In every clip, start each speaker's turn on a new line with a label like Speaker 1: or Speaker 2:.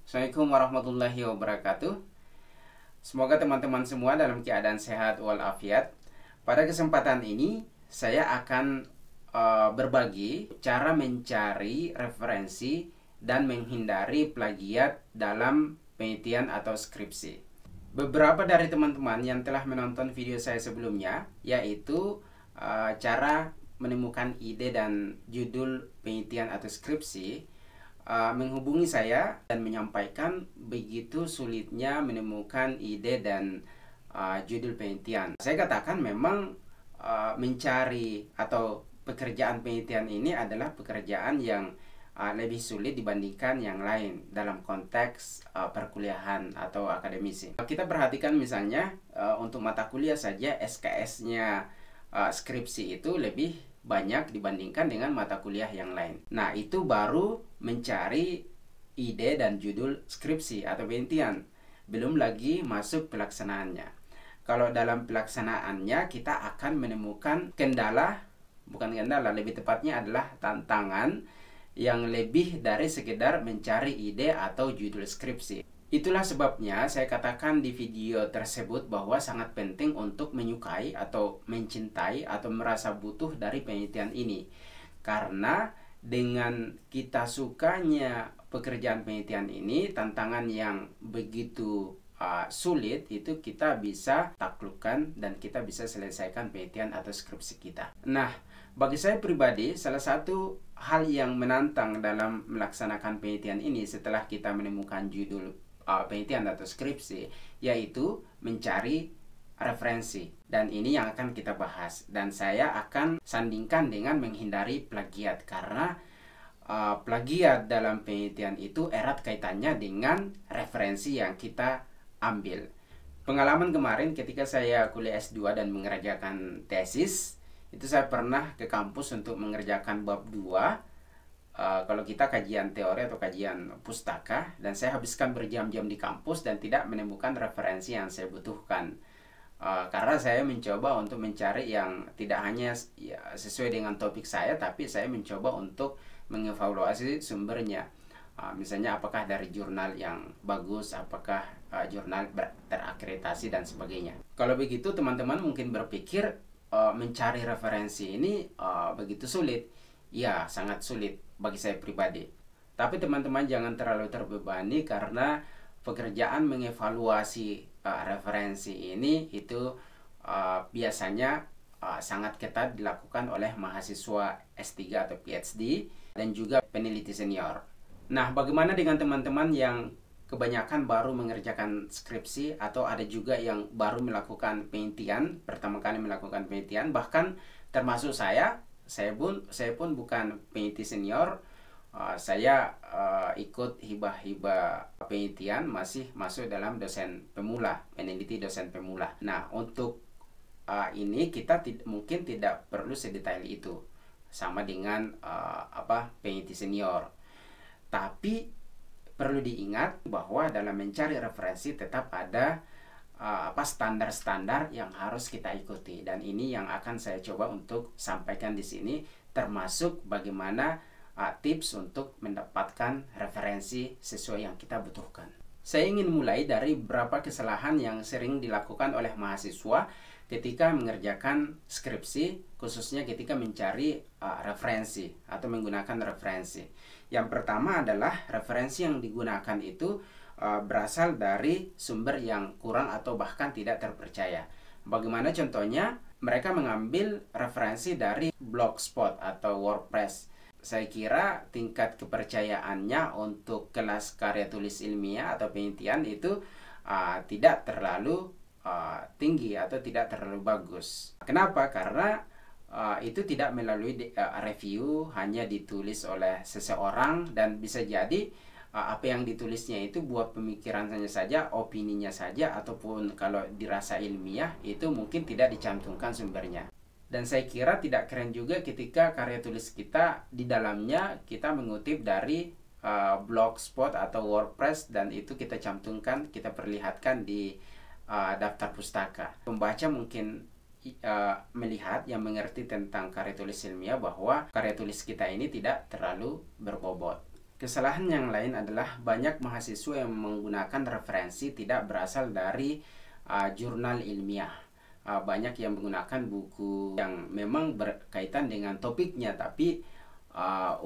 Speaker 1: Assalamualaikum warahmatullahi wabarakatuh. Semoga teman-teman semua dalam keadaan sehat walafiat. Pada kesempatan ini saya akan berbagi cara mencari referensi dan menghindari plagiat dalam penelitian atau skripsi. Beberapa dari teman-teman yang telah menonton video saya sebelumnya, yaitu cara menemukan ide dan judul penelitian atau skripsi, menghubungi saya dan menyampaikan begitu sulitnya menemukan ide dan judul penelitian. Saya katakan memang mencari atau pekerjaan penelitian ini adalah pekerjaan yang lebih sulit dibandingkan yang lain dalam konteks perkuliahan atau akademisi. Kita perhatikan misalnya untuk mata kuliah saja SKS-nya skripsi itu lebih banyak dibandingkan dengan mata kuliah yang lain. Nah, itu baru mencari ide dan judul skripsi atau penelitian. Belum lagi masuk pelaksanaannya. Kalau dalam pelaksanaannya kita akan menemukan lebih tepatnya adalah tantangan yang lebih dari sekedar mencari ide atau judul skripsi. Itulah sebabnya saya katakan di video tersebut bahwa sangat penting untuk menyukai atau mencintai atau merasa butuh dari penelitian ini. Karena dengan kita sukanya pekerjaan penelitian ini, tantangan yang begitu sulit itu kita bisa taklukkan dan kita bisa selesaikan penelitian atau skripsi kita. Nah, bagi saya pribadi, salah satu hal yang menantang dalam melaksanakan penelitian ini setelah kita menemukan judul penelitian atau skripsi, yaitu mencari referensi. Dan ini yang akan kita bahas. Dan saya akan sandingkan dengan menghindari plagiat. Karena plagiat dalam penelitian itu erat kaitannya dengan referensi yang kita ambil. Pengalaman kemarin ketika saya kuliah S2 dan mengerjakan tesis, itu saya pernah ke kampus untuk mengerjakan bab 2. Kalau kita kajian teori atau kajian pustaka, dan saya habiskan berjam-jam di kampus dan tidak menemukan referensi yang saya butuhkan, karena saya mencoba untuk mencari yang tidak hanya sesuai dengan topik saya, tapi saya mencoba untuk mengevaluasi sumbernya. Misalnya apakah dari jurnal yang bagus, apakah jurnal terakreditasi dan sebagainya. Kalau begitu teman-teman mungkin berpikir mencari referensi ini begitu sulit. Ya, sangat sulit bagi saya pribadi. Tapi teman-teman jangan terlalu terbebani karena pekerjaan mengevaluasi referensi ini itu biasanya sangat ketat dilakukan oleh mahasiswa S3 atau PhD dan juga peneliti senior. Nah, bagaimana dengan teman-teman yang kebanyakan baru mengerjakan skripsi atau ada juga yang baru melakukan penelitian, pertama kali melakukan penelitian, bahkan termasuk saya pun bukan peneliti senior. Saya ikut hibah-hibah penelitian, masih masuk dalam dosen pemula, peneliti dosen pemula. Nah, untuk ini kita mungkin tidak perlu sedetail itu sama dengan peneliti senior. Tapi perlu diingat bahwa dalam mencari referensi tetap ada standar-standar yang harus kita ikuti, dan ini yang akan saya coba untuk sampaikan di sini, termasuk bagaimana tips untuk mendapatkan referensi sesuai yang kita butuhkan. Saya ingin mulai dari beberapa kesalahan yang sering dilakukan oleh mahasiswa ketika mengerjakan skripsi, khususnya ketika mencari referensi atau menggunakan referensi. Yang pertama adalah referensi yang digunakan itu berasal dari sumber yang kurang atau bahkan tidak terpercaya. Bagaimana contohnya? Mereka mengambil referensi dari Blogspot atau WordPress. Saya kira tingkat kepercayaannya untuk kelas karya tulis ilmiah atau penelitian itu tidak terlalu tinggi atau tidak terlalu bagus. Kenapa? Karena itu tidak melalui review, hanya ditulis oleh seseorang, dan bisa jadi apa yang ditulisnya itu buat pemikirannya saja, opininya saja, ataupun kalau dirasa ilmiah itu mungkin tidak dicantumkan sumbernya. Dan saya kira tidak keren juga ketika karya tulis kita di dalamnya kita mengutip dari Blogspot atau WordPress, dan itu kita cantumkan, kita perlihatkan di daftar pustaka. Pembaca mungkin melihat yang mengerti tentang karya tulis ilmiah bahwa karya tulis kita ini tidak terlalu berbobot. Kesalahan yang lain adalah banyak mahasiswa yang menggunakan referensi tidak berasal dari jurnal ilmiah. Banyak yang menggunakan buku yang memang berkaitan dengan topiknya, tapi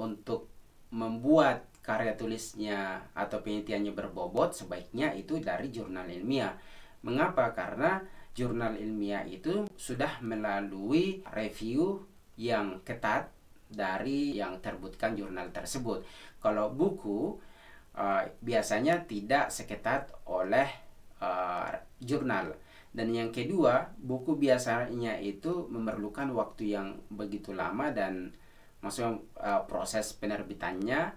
Speaker 1: untuk membuat karya tulisnya atau penelitiannya berbobot, sebaiknya itu dari jurnal ilmiah. Mengapa? Karena jurnal ilmiah itu sudah melalui review yang ketat dari yang terbitkan jurnal tersebut. Kalau buku biasanya tidak seketat oleh jurnal. Dan yang kedua, buku biasanya itu memerlukan waktu yang begitu lama dan maksudnya proses penerbitannya,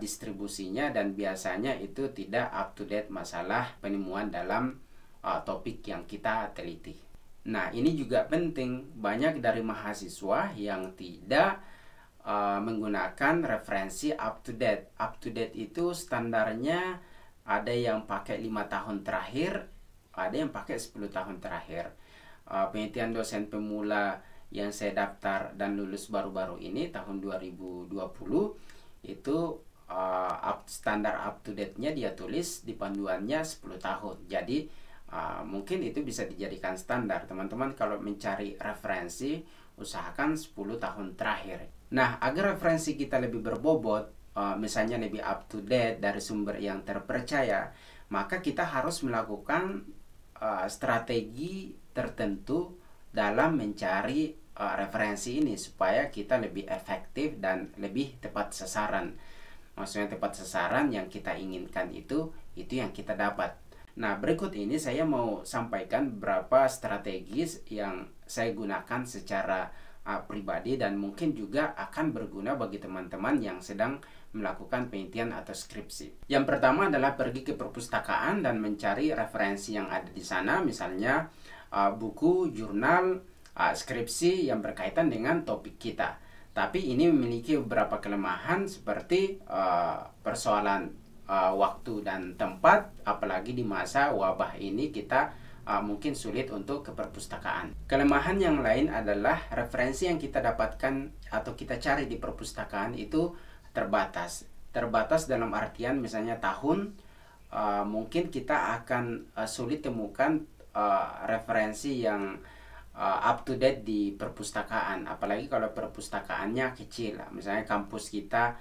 Speaker 1: distribusinya, dan biasanya itu tidak up to date masalah penemuan dalam topik yang kita teliti. Nah, ini juga penting. Banyak dari mahasiswa yang tidak menggunakan referensi up to date. Up to date itu standarnya ada yang pakai 5 tahun terakhir, ada yang pakai 10 tahun terakhir. Penelitian dosen pemula yang saya daftar dan lulus baru-baru ini tahun 2020 itu standar up to date-nya dia tulis di panduannya 10 tahun. Jadi mungkin itu bisa dijadikan standar. Teman-teman kalau mencari referensi, usahakan 10 tahun terakhir. Nah, agar referensi kita lebih berbobot, misalnya lebih up to date dari sumber yang terpercaya, maka kita harus melakukan strategi tertentu dalam mencari referensi ini supaya kita lebih efektif dan lebih tepat sasaran. Maksudnya tepat sasaran, yang kita inginkan itu yang kita dapat. Nah, berikut ini saya mau sampaikan beberapa strategi yang saya gunakan secara pribadi dan mungkin juga akan berguna bagi teman-teman yang sedang melakukan penelitian atau skripsi. Yang pertama adalah pergi ke perpustakaan dan mencari referensi yang ada di sana, misalnya buku, jurnal, skripsi yang berkaitan dengan topik kita. Tapi ini memiliki beberapa kelemahan seperti persoalan waktu dan tempat, apalagi di masa wabah ini kita mungkin sulit untuk ke perpustakaan. Kelemahan yang lain adalah referensi yang kita dapatkan atau kita cari di perpustakaan itu terbatas. Terbatas dalam artian misalnya tahun, mungkin kita akan sulit temukan referensi yang up to date di perpustakaan, apalagi kalau perpustakaannya kecil. Misalnya kampus kita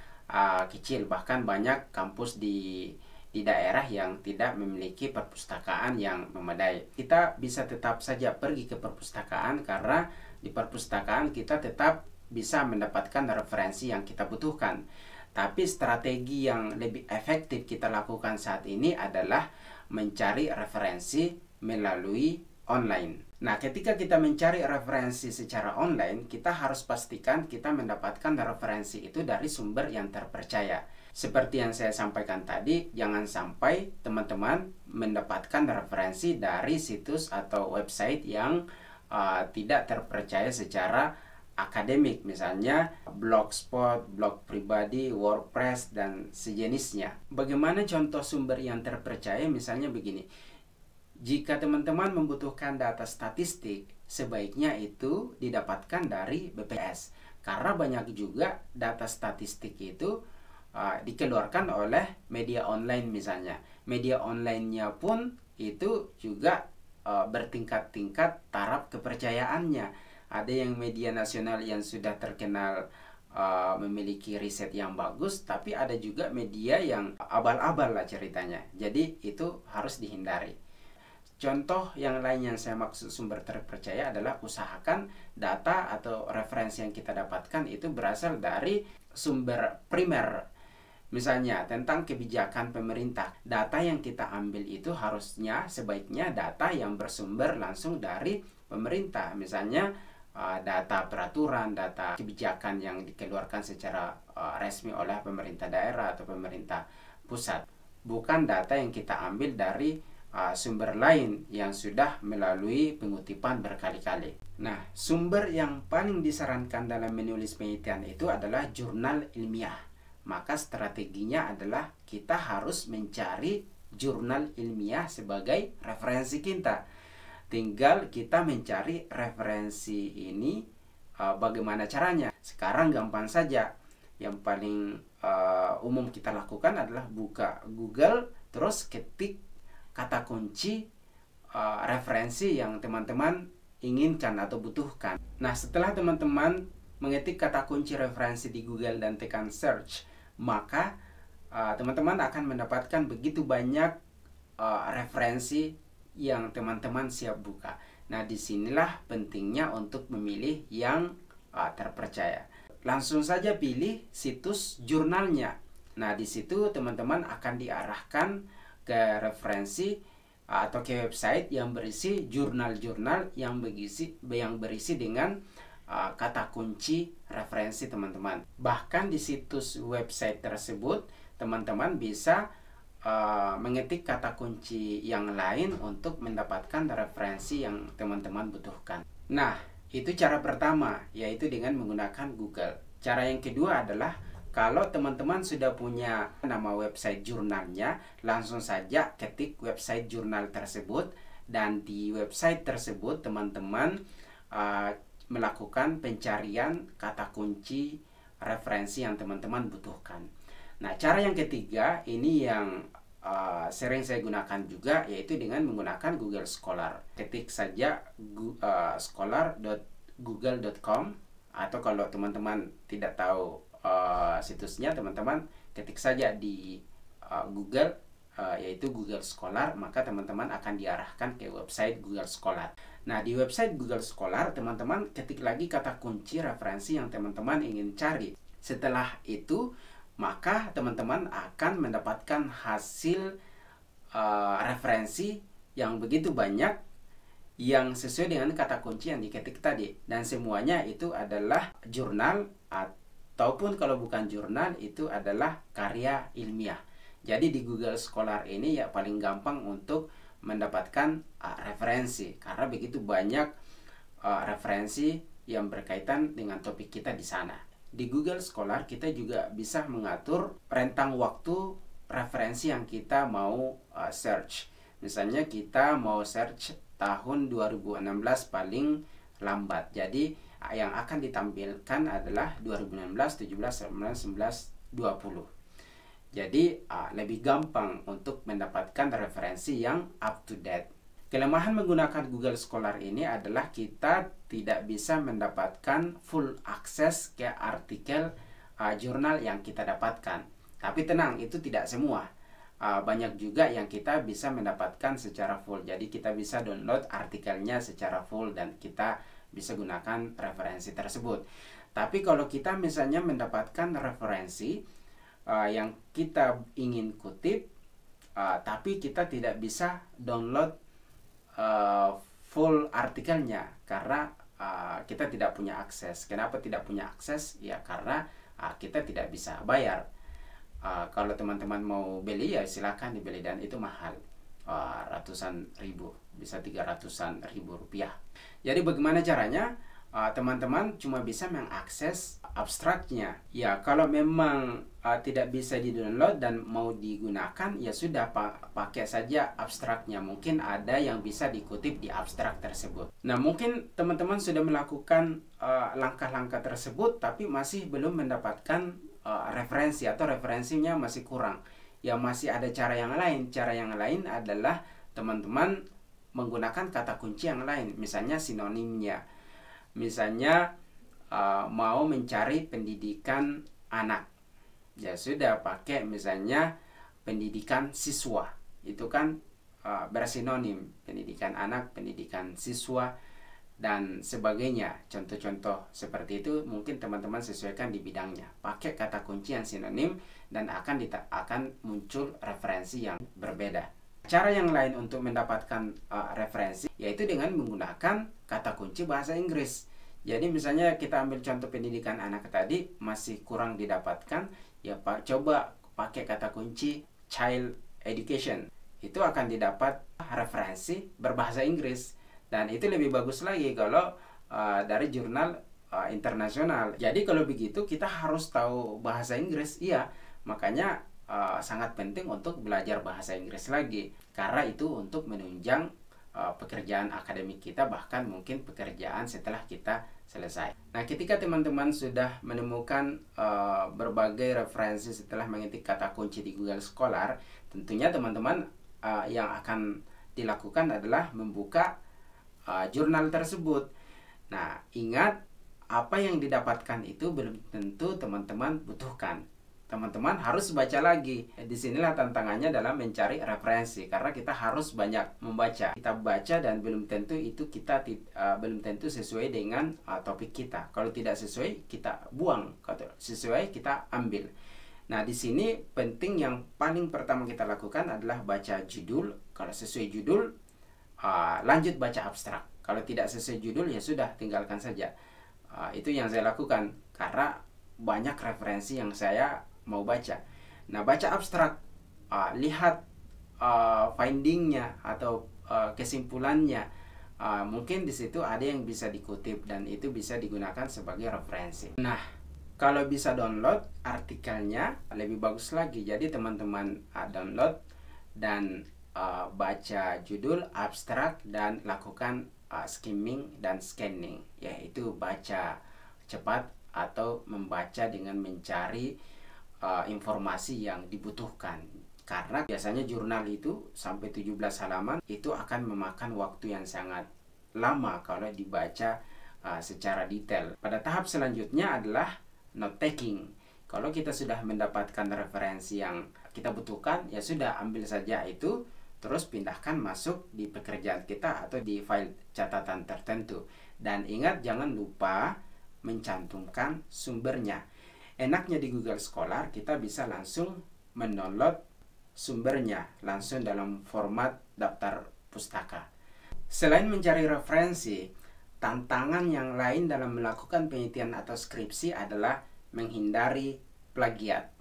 Speaker 1: kecil, bahkan banyak kampus di daerah yang tidak memiliki perpustakaan yang memadai. Kita bisa tetap saja pergi ke perpustakaan karena di perpustakaan kita tetap bisa mendapatkan referensi yang kita butuhkan. Tapi strategi yang lebih efektif kita lakukan saat ini adalah mencari referensi melalui online. Nah, ketika kita mencari referensi secara online, kita harus pastikan kita mendapatkan referensi itu dari sumber yang terpercaya. Seperti yang saya sampaikan tadi, jangan sampai teman-teman mendapatkan referensi dari situs atau website yang tidak terpercaya secara akademik, misalnya Blogspot, blog pribadi, WordPress, dan sejenisnya. Bagaimana contoh sumber yang terpercaya? Misalnya begini. Jika teman-teman membutuhkan data statistik, sebaiknya itu didapatkan dari BPS. Karena banyak juga data statistik itu dikeluarkan oleh media online misalnya. Media online-nya pun itu juga bertingkat-tingkat taraf kepercayaannya. Ada yang media nasional yang sudah terkenal memiliki riset yang bagus, tapi ada juga media yang abal-abal lah ceritanya. Jadi itu harus dihindari. Contoh yang lain yang saya maksud sumber terpercaya adalah usahakan data atau referensi yang kita dapatkan itu berasal dari sumber primer. Misalnya tentang kebijakan pemerintah. Data yang kita ambil itu harusnya sebaiknya data yang bersumber langsung dari pemerintah. Misalnya data peraturan, data kebijakan yang dikeluarkan secara resmi oleh pemerintah daerah atau pemerintah pusat. Bukan data yang kita ambil dari sumber lain yang sudah melalui pengutipan berkali-kali. Nah, sumber yang paling disarankan dalam menulis penelitian itu adalah jurnal ilmiah. Maka strateginya adalah kita harus mencari jurnal ilmiah sebagai referensi kita. Tinggal kita mencari referensi ini bagaimana caranya. Sekarang gampang saja. yang paling umum kita lakukan adalah buka Google, terus ketik kata kunci referensi yang teman-teman inginkan atau butuhkan. Nah, setelah teman-teman mengetik kata kunci referensi di Google dan tekan search, maka teman-teman akan mendapatkan begitu banyak referensi yang teman-teman siap buka. Nah, disinilah pentingnya untuk memilih yang terpercaya. Langsung saja pilih situs jurnalnya. Nah, di situ teman-teman akan diarahkan ke referensi atau ke website yang berisi jurnal-jurnal yang berisi dengan kata kunci referensi teman-teman. Bahkan di situs website tersebut teman-teman bisa mengetik kata kunci yang lain untuk mendapatkan referensi yang teman-teman butuhkan. Nah, itu cara pertama, yaitu dengan menggunakan Google. Cara yang kedua adalah kalau teman-teman sudah punya nama website jurnalnya, langsung saja ketik website jurnal tersebut, dan di website tersebut teman-teman melakukan pencarian kata kunci referensi yang teman-teman butuhkan. Nah, cara yang ketiga ini yang sering saya gunakan juga, yaitu dengan menggunakan Google Scholar. Ketik saja scholar.google.com, atau kalau teman-teman tidak tahu situsnya, teman-teman ketik saja di Google, yaitu Google Scholar, maka teman-teman akan diarahkan ke website Google Scholar. Nah, di website Google Scholar teman-teman ketik lagi kata kunci referensi yang teman-teman ingin cari. Setelah itu maka teman-teman akan mendapatkan hasil referensi yang begitu banyak yang sesuai dengan kata kunci yang diketik tadi, dan semuanya itu adalah jurnal, ataupun kalau bukan jurnal itu adalah karya ilmiah. Jadi di Google Scholar ini ya paling gampang untuk mendapatkan referensi, karena begitu banyak referensi yang berkaitan dengan topik kita di sana. Di Google Scholar kita juga bisa mengatur rentang waktu referensi yang kita mau search. Misalnya kita mau search tahun 2016 paling lambat. Jadi yang akan ditampilkan adalah 2016, 17, 18, 19, 20. Jadi lebih gampang untuk mendapatkan referensi yang up to date. Kelemahan menggunakan Google Scholar ini adalah kita tidak bisa mendapatkan full akses ke artikel jurnal yang kita dapatkan. Tapi tenang, itu tidak semua. Banyak juga yang kita bisa mendapatkan secara full. Jadi kita bisa download artikelnya secara full dan kita bisa gunakan referensi tersebut. Tapi kalau kita misalnya mendapatkan referensi yang kita ingin kutip, tapi kita tidak bisa download full artikelnya karena kita tidak punya akses. Kenapa tidak punya akses? Ya karena kita tidak bisa bayar. Kalau teman-teman mau beli ya silakan dibeli, dan itu mahal, ratusan ribu, bisa 300-an ribu rupiah. Jadi bagaimana caranya? Teman-teman cuma bisa mengakses abstraknya. Ya kalau memang tidak bisa di-download dan mau digunakan, ya sudah pakai saja abstraknya. Mungkin ada yang bisa dikutip di abstrak tersebut. Nah, mungkin teman-teman sudah melakukan langkah-langkah tersebut tapi masih belum mendapatkan referensi, atau referensinya masih kurang. Ya masih ada cara yang lain. Cara yang lain adalah teman-teman menggunakan kata kunci yang lain, misalnya sinonimnya. Misalnya mau mencari pendidikan anak, ya sudah pakai misalnya pendidikan siswa. Itu kan bersinonim, pendidikan anak, pendidikan siswa, dan sebagainya. Contoh-contoh seperti itu mungkin teman-teman sesuaikan di bidangnya. Pakai kata kunci yang sinonim dan akan muncul referensi yang berbeda. Cara yang lain untuk mendapatkan referensi yaitu dengan menggunakan kata kunci bahasa Inggris. Jadi misalnya kita ambil contoh pendidikan anak tadi masih kurang didapatkan, ya coba pakai kata kunci child education. Itu akan didapat referensi berbahasa Inggris, dan itu lebih bagus lagi kalau dari jurnal internasional. Jadi kalau begitu kita harus tahu bahasa Inggris. Iya, makanya sangat penting untuk belajar bahasa Inggris lagi, karena itu untuk menunjang pekerjaan akademik kita, bahkan mungkin pekerjaan setelah kita selesai. Nah, ketika teman-teman sudah menemukan berbagai referensi setelah mengetik kata kunci di Google Scholar, tentunya teman-teman yang akan dilakukan adalah membuka jurnal tersebut. Nah, ingat, apa yang didapatkan itu belum tentu teman-teman butuhkan. Teman-teman harus baca lagi. Disinilah tantangannya dalam mencari referensi, karena kita harus banyak membaca. Kita baca dan belum tentu itu belum tentu sesuai dengan topik kita. Kalau tidak sesuai, kita buang. Kalau sesuai, kita ambil. Nah, di sini penting, yang paling pertama kita lakukan adalah baca judul. Kalau sesuai judul, lanjut baca abstrak. Kalau tidak sesuai judul, ya sudah, tinggalkan saja. Itu yang saya lakukan, karena banyak referensi yang saya mau baca. Nah, baca abstrak, lihat findingnya atau kesimpulannya. Mungkin di situ ada yang bisa dikutip dan itu bisa digunakan sebagai referensi. Nah, kalau bisa download artikelnya lebih bagus lagi. Jadi teman-teman download dan baca judul, abstrak, dan lakukan skimming dan scanning, yaitu baca cepat atau membaca dengan mencari informasi yang dibutuhkan. Karena biasanya jurnal itu sampai 17 halaman itu akan memakan waktu yang sangat lama kalau dibaca secara detail. Pada tahap selanjutnya adalah note taking. Kalau kita sudah mendapatkan referensi yang kita butuhkan, ya sudah, ambil saja itu, terus pindahkan masuk di pekerjaan kita atau di file catatan tertentu. Dan ingat, jangan lupa mencantumkan sumbernya. Enaknya di Google Scholar, kita bisa langsung mendownload sumbernya langsung dalam format daftar pustaka. Selain mencari referensi, tantangan yang lain dalam melakukan penelitian atau skripsi adalah menghindari plagiat.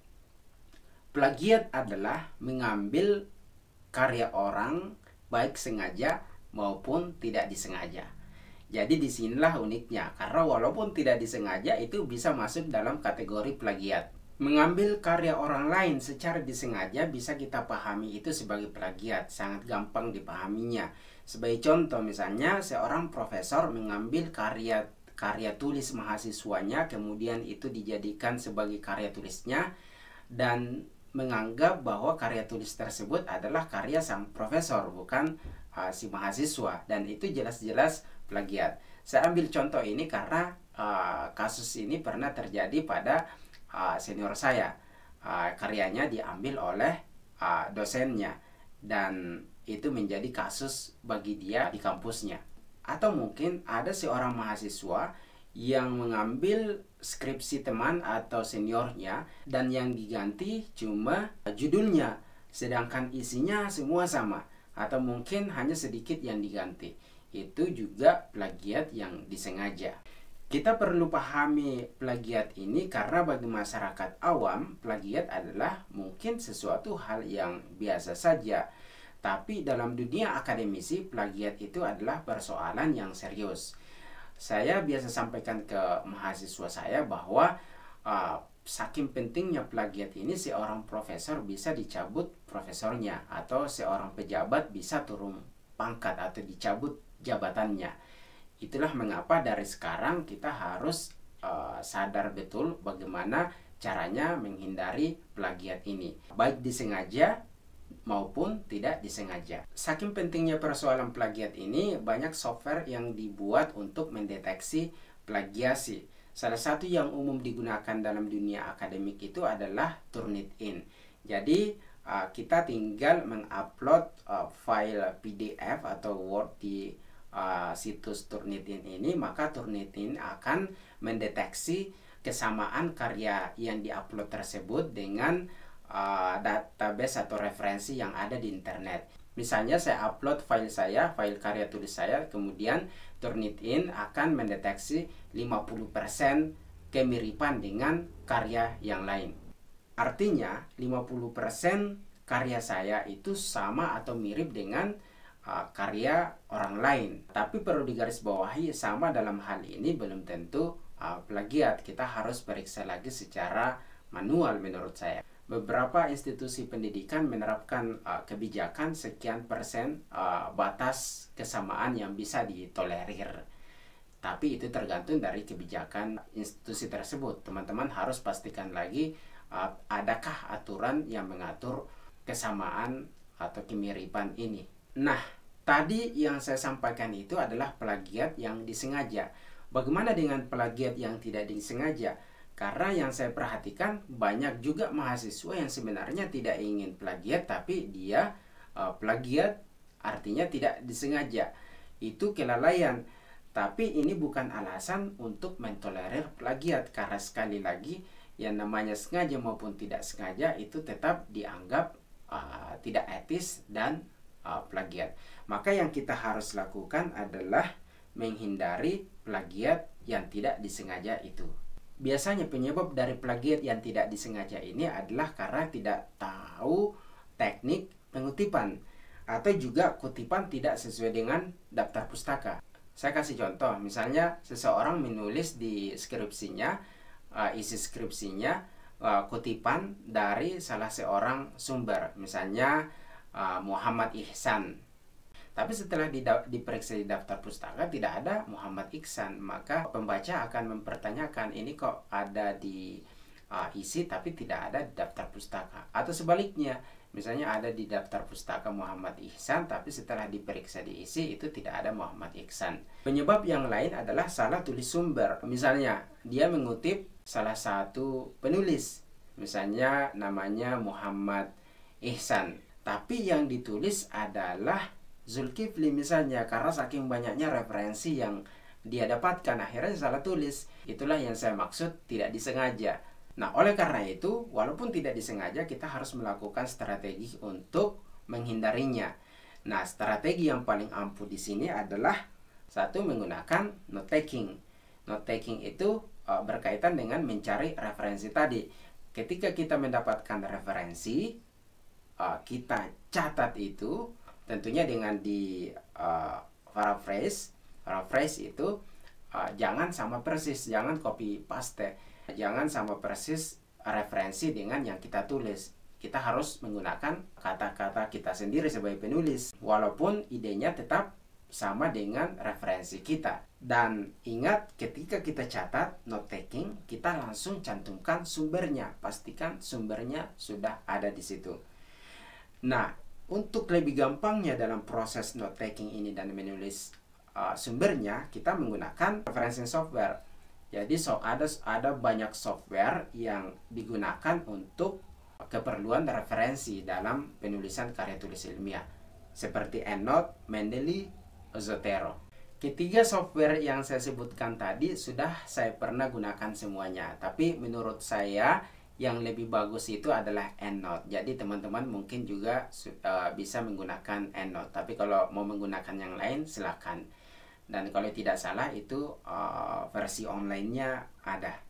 Speaker 1: Plagiat adalah mengambil karya orang baik sengaja maupun tidak disengaja. Jadi disinilah uniknya, karena walaupun tidak disengaja itu bisa masuk dalam kategori plagiat. Mengambil karya orang lain secara disengaja bisa kita pahami itu sebagai plagiat, sangat gampang dipahaminya. Sebagai contoh, misalnya seorang profesor mengambil karya tulis mahasiswanya, kemudian itu dijadikan sebagai karya tulisnya dan menganggap bahwa karya tulis tersebut adalah karya sang profesor, bukan si mahasiswa, dan itu jelas-jelas plagiat. Saya ambil contoh ini karena kasus ini pernah terjadi pada senior saya. Karyanya diambil oleh dosennya dan itu menjadi kasus bagi dia di kampusnya. Atau mungkin ada seorang mahasiswa yang mengambil skripsi teman atau seniornya dan yang diganti cuma judulnya, sedangkan isinya semua sama, atau mungkin hanya sedikit yang diganti. Itu juga plagiat yang disengaja. Kita perlu pahami plagiat ini karena bagi masyarakat awam, plagiat adalah mungkin sesuatu hal yang biasa saja. Tapi dalam dunia akademisi, plagiat itu adalah persoalan yang serius. Saya biasa sampaikan ke mahasiswa saya bahwa saking pentingnya plagiat ini, seorang profesor bisa dicabut profesornya, atau seorang pejabat bisa turun pangkat atau dicabut jabatannya. Itulah mengapa dari sekarang kita harus sadar betul bagaimana caranya menghindari plagiat ini, baik disengaja maupun tidak disengaja. Saking pentingnya persoalan plagiat ini, banyak software yang dibuat untuk mendeteksi plagiasi. Salah satu yang umum digunakan dalam dunia akademik itu adalah Turnitin. Jadi kita tinggal mengupload file PDF atau Word di situs Turnitin ini, maka Turnitin akan mendeteksi kesamaan karya yang diupload tersebut dengan database atau referensi yang ada di internet. Misalnya saya upload file saya, file karya tulis saya, kemudian Turnitin akan mendeteksi 50% kemiripan dengan karya yang lain. Artinya 50% karya saya itu sama atau mirip dengan karya orang lain. Tapi perlu digarisbawahi, sama dalam hal ini belum tentu plagiat. Kita harus periksa lagi secara manual menurut saya. Beberapa institusi pendidikan menerapkan kebijakan sekian persen batas kesamaan yang bisa ditolerir. Tapi itu tergantung dari kebijakan institusi tersebut. Teman-teman harus pastikan lagi adakah aturan yang mengatur kesamaan atau kemiripan ini. Nah, tadi yang saya sampaikan itu adalah plagiat yang disengaja. Bagaimana dengan plagiat yang tidak disengaja? Karena yang saya perhatikan banyak juga mahasiswa yang sebenarnya tidak ingin plagiat, tapi dia plagiat artinya tidak disengaja. Itu kelalaian. Tapi ini bukan alasan untuk mentolerir plagiat, karena sekali lagi yang namanya sengaja maupun tidak sengaja itu tetap dianggap tidak etis dan plagiat. Maka yang kita harus lakukan adalah menghindari plagiat yang tidak disengaja itu. Biasanya penyebab dari plagiat yang tidak disengaja ini adalah karena tidak tahu teknik pengutipan atau juga kutipan tidak sesuai dengan daftar pustaka. Saya kasih contoh, misalnya seseorang menulis di skripsinya, isi skripsinya kutipan dari salah seorang sumber, misalnya Muhammad Ihsan. Tapi setelah diperiksa di daftar pustaka tidak ada Muhammad Ihsan, maka pembaca akan mempertanyakan ini kok ada di isi tapi tidak ada di daftar pustaka. Atau sebaliknya, misalnya ada di daftar pustaka Muhammad Ihsan tapi setelah diperiksa di isi itu tidak ada Muhammad Ihsan. Penyebab yang lain adalah salah tulis sumber. Misalnya dia mengutip salah satu penulis, misalnya namanya Muhammad Ihsan, tapi yang ditulis adalah Zulkifli misalnya, karena saking banyaknya referensi yang dia dapatkan akhirnya salah tulis. Itulah yang saya maksud tidak disengaja. Nah, oleh karena itu walaupun tidak disengaja kita harus melakukan strategi untuk menghindarinya. Nah, strategi yang paling ampuh di sini adalah satu, menggunakan note taking. Note taking itu berkaitan dengan mencari referensi tadi. Ketika kita mendapatkan referensi, kita catat itu tentunya dengan di paraphrase. Paraphrase itu jangan sama persis, jangan copy paste, jangan sama persis referensi dengan yang kita tulis. Kita harus menggunakan kata-kata kita sendiri sebagai penulis, walaupun idenya tetap sama dengan referensi kita. Dan ingat, ketika kita catat note taking, kita langsung cantumkan sumbernya, pastikan sumbernya sudah ada di situ. Nah, untuk lebih gampangnya dalam proses note taking ini dan menulis sumbernya, kita menggunakan referencing software. Jadi ada banyak software yang digunakan untuk keperluan referensi dalam penulisan karya tulis ilmiah, seperti EndNote, Mendeley, Zotero. Ketiga software yang saya sebutkan tadi sudah saya pernah gunakan semuanya, tapi menurut saya yang lebih bagus itu adalah EndNote. Jadi teman-teman mungkin juga bisa menggunakan EndNote. Tapi kalau mau menggunakan yang lain silakan. Dan kalau tidak salah itu versi online-nya ada.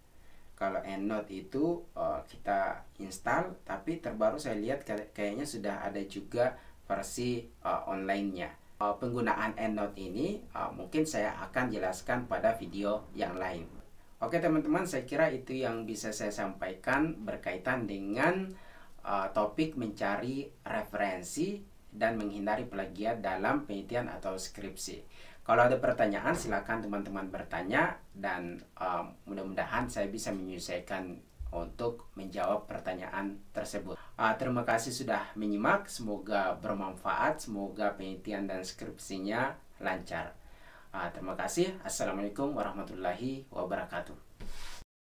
Speaker 1: Kalau EndNote itu kita install, tapi terbaru saya lihat kayaknya sudah ada juga versi online-nya. Penggunaan EndNote ini mungkin saya akan jelaskan pada video yang lain. Oke teman-teman, saya kira itu yang bisa saya sampaikan berkaitan dengan topik mencari referensi dan menghindari plagiat dalam penelitian atau skripsi. Kalau ada pertanyaan silakan teman-teman bertanya, dan mudah-mudahan saya bisa menyelesaikan untuk menjawab pertanyaan tersebut. Terima kasih sudah menyimak, semoga bermanfaat, semoga penelitian dan skripsinya lancar. Terima kasih. Assalamualaikum warahmatullahi wabarakatuh.